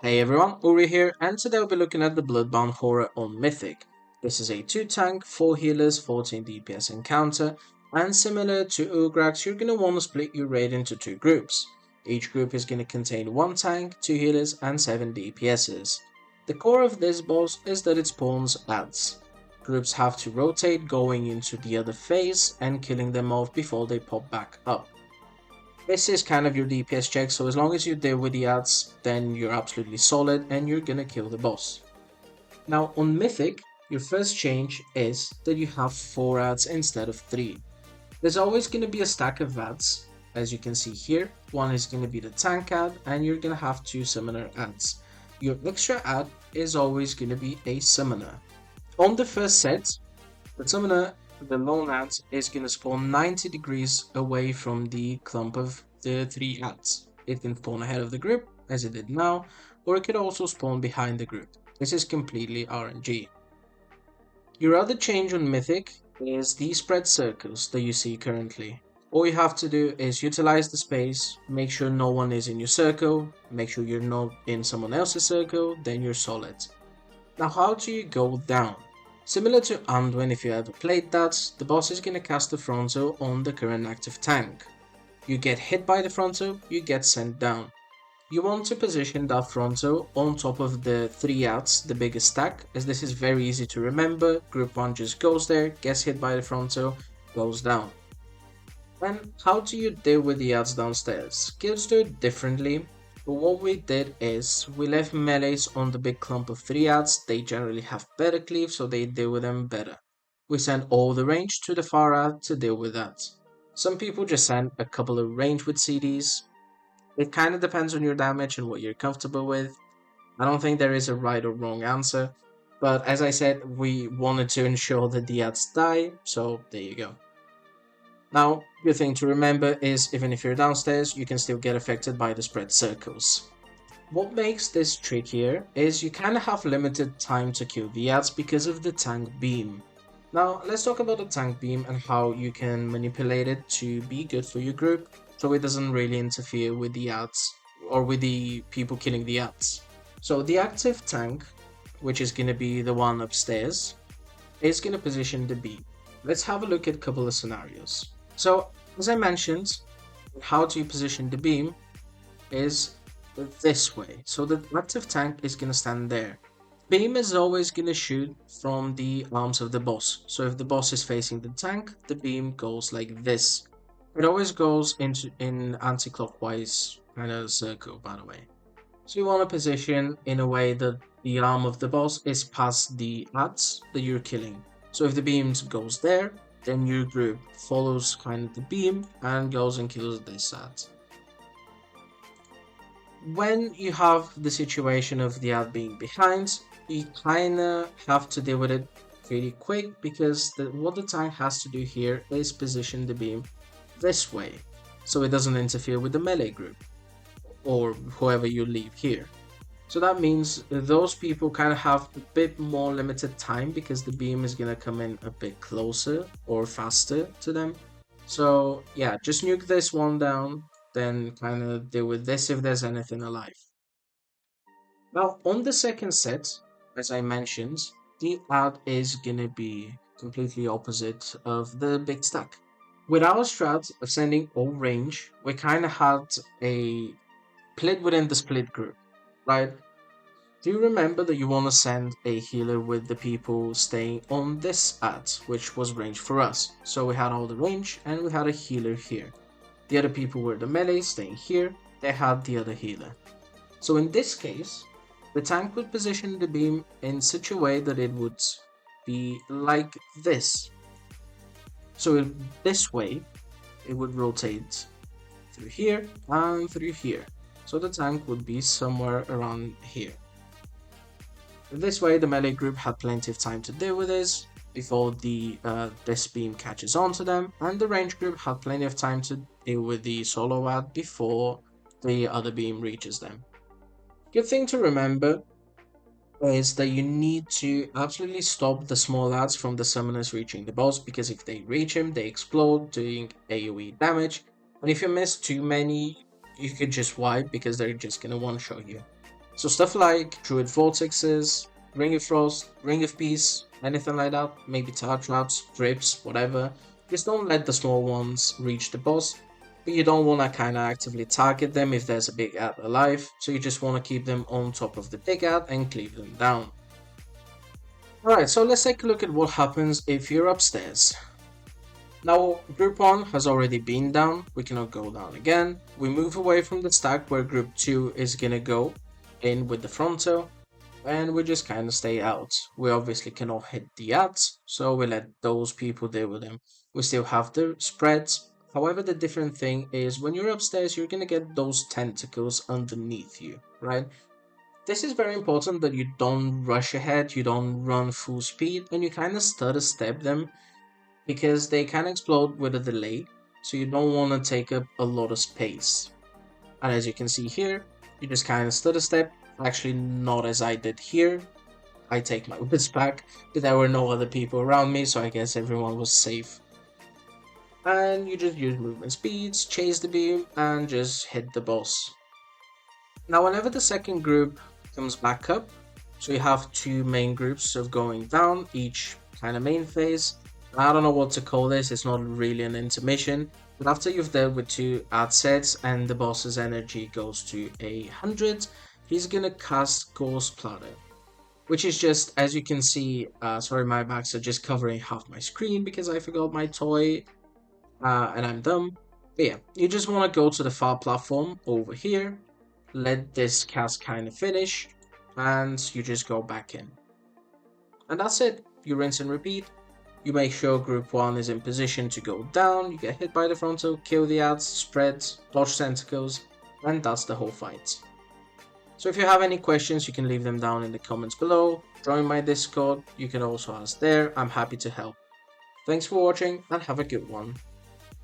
Hey everyone, Ulria here, and today we'll be looking at the Bloodbound Horror on Mythic. This is a 2 tank, 4 healers, 14 DPS encounter, and similar to ulriatv, you're going to want to split your raid into 2 groups. Each group is going to contain 1 tank, 2 healers, and 7 DPSs. The core of this boss is that it spawns ads. Groups have to rotate going into the other phase and killing them off before they pop back up. This is kind of your DPS check, so as long as you deal with the ads, then you're absolutely solid and you're gonna kill the boss. Now on Mythic, your first change is that you have 4 ads instead of 3. There's always gonna be a stack of ads, as you can see here. One is gonna be the tank ad, and you're gonna have 2 summoner ads. Your extra ad is always gonna be a summoner. On the first set, the summoner, the lone ad, is going to spawn 90 degrees away from the clump of the 3 ads. It can spawn ahead of the group, as it did now, or it could also spawn behind the group. This is completely RNG. Your other change on Mythic is the spread circles that you see currently. All you have to do is utilize the space, make sure no one is in your circle, make sure you're not in someone else's circle, then you're solid. Now how do you go down? Similar to Anduin, if you ever played that, the boss is going to cast the frontal on the current active tank. You get hit by the frontal, you get sent down. You want to position that frontal on top of the 3 ads, the biggest stack, as this is very easy to remember. Group 1 just goes there, gets hit by the frontal, goes down. And how do you deal with the ads downstairs? Guilds do it differently. But what we did is we left melees on the big clump of 3 ads. They generally have better cleave, so they deal with them better. We sent all the range to the far ad to deal with that. Some people just send a couple of range with CDs. It kind of depends on your damage and what you're comfortable with. I don't think there is a right or wrong answer, but as I said, we wanted to ensure that the ads die, so there you go. Now, good thing to remember is even if you're downstairs, you can still get affected by the spread circles. What makes this trickier is you kind of have limited time to kill the ads because of the tank beam. Now, let's talk about the tank beam and how you can manipulate it to be good for your group, so it doesn't really interfere with the ads or with the people killing the ads. So the active tank, which is going to be the one upstairs, is going to position the beam. Let's have a look at a couple of scenarios. So, as I mentioned, how to position the beam is this way. So the active tank is going to stand there. Beam is always going to shoot from the arms of the boss. So if the boss is facing the tank, the beam goes like this. It always goes in anti-clockwise kind of circle, by the way. So you want to position in a way that the arm of the boss is past the ads that you're killing. So if the beam goes there, then your group follows kind of the beam and goes and kills this ad. When you have the situation of the ad being behind, you kinda have to deal with it pretty quick because what the tank has to do here is position the beam this way, so it doesn't interfere with the melee group or whoever you leave here. So that means those people kind of have a bit more limited time because the beam is going to come in a bit closer or faster to them. So yeah, just nuke this one down, then kind of deal with this if there's anything alive. Now on the second set, as I mentioned, the ad is going to be completely opposite of the big stack. With our strat of sending all range, we kind of had a split within the split group. Right? Do you remember that you want to send a healer with the people staying on this ad, which was range for us? So we had all the range and we had a healer here. The other people were the melee staying here, they had the other healer. So in this case, the tank would position the beam in such a way that it would be like this. So this way, it would rotate through here and through here. So the tank would be somewhere around here. This way the melee group had plenty of time to deal with this before this beam catches on to them, and the range group had plenty of time to deal with the solo ad before the other beam reaches them. Good thing to remember is that you need to absolutely stop the small ads from the summoners reaching the boss, because if they reach him, they explode, doing AoE damage, and if you miss too many, you could just wipe because they're just gonna one-shot you. So stuff like Druid Vortexes, Ring of Frost, Ring of Peace, anything like that, maybe Tar Traps, Grips, whatever. Just don't let the small ones reach the boss, but you don't want to kind of actively target them if there's a big ad alive, so you just want to keep them on top of the big ad and cleave them down. Alright, so let's take a look at what happens if you're upstairs. Now, group 1 has already been down, we cannot go down again. We move away from the stack where group 2 is gonna go in with the frontal, and we just kind of stay out. We obviously cannot hit the ads, so we let those people deal with them. We still have the spreads. However, the different thing is when you're upstairs, you're gonna get those tentacles underneath you, right? This is very important that you don't rush ahead, you don't run full speed, and you kind of stutter step them because they can explode with a delay, so you don't want to take up a lot of space. And as you can see here, you just kind of stutter step, actually not as I did here. I take my wits back, but there were no other people around me, so I guess everyone was safe. And you just use movement speeds, chase the beam, and just hit the boss. Now whenever the second group comes back up, so you have two main groups of going down, each kind of main phase. I don't know what to call this, it's not really an intermission, but after you've dealt with two ad sets and the boss's energy goes to 100, he's gonna cast Ghost Platter, which is just, as you can see, sorry my backs are just covering half my screen because I forgot my toy and I'm dumb. But yeah, you just want to go to the file platform over here, let this cast kind of finish, and you just go back in. And that's it, you rinse and repeat. You make sure group 1 is in position to go down, you get hit by the frontal, kill the ads, spread, dodge tentacles, and that's the whole fight. So if you have any questions, you can leave them down in the comments below. Join my Discord, you can also ask there, I'm happy to help. Thanks for watching and have a good one.